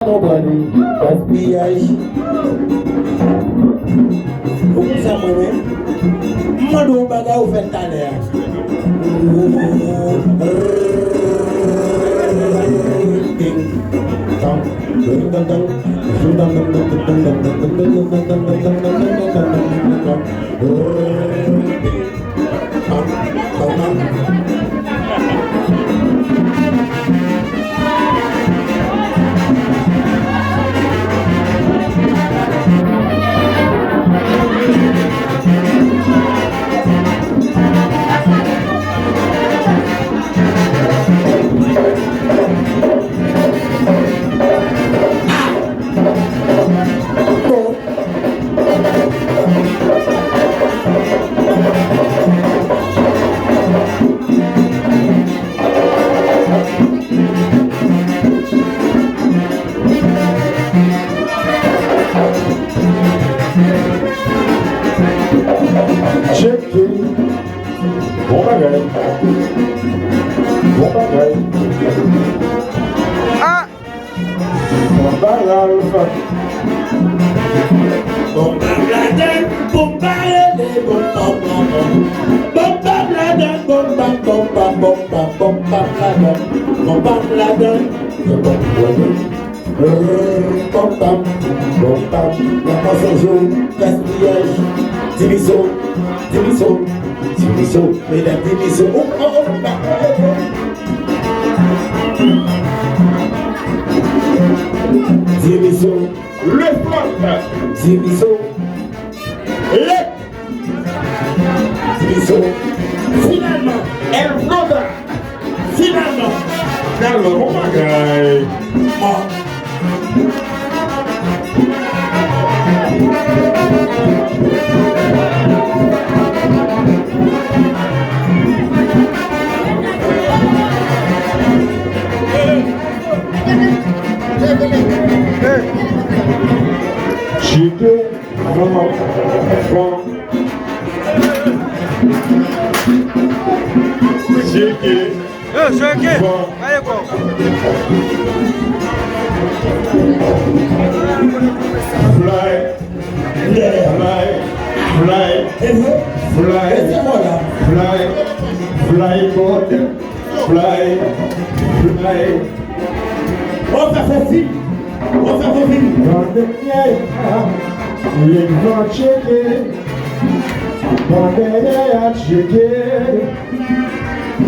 Nobody, gaspillage. Vous savez, Madou Baga ou fait à l'air. Finalement, elle flotta. Finalement, oh my God. Chiquet, Chiquet. Allez, quoi. Fly, on fait facile. Dans le ciel, les grands chiquets, dans le ciel, chiquets.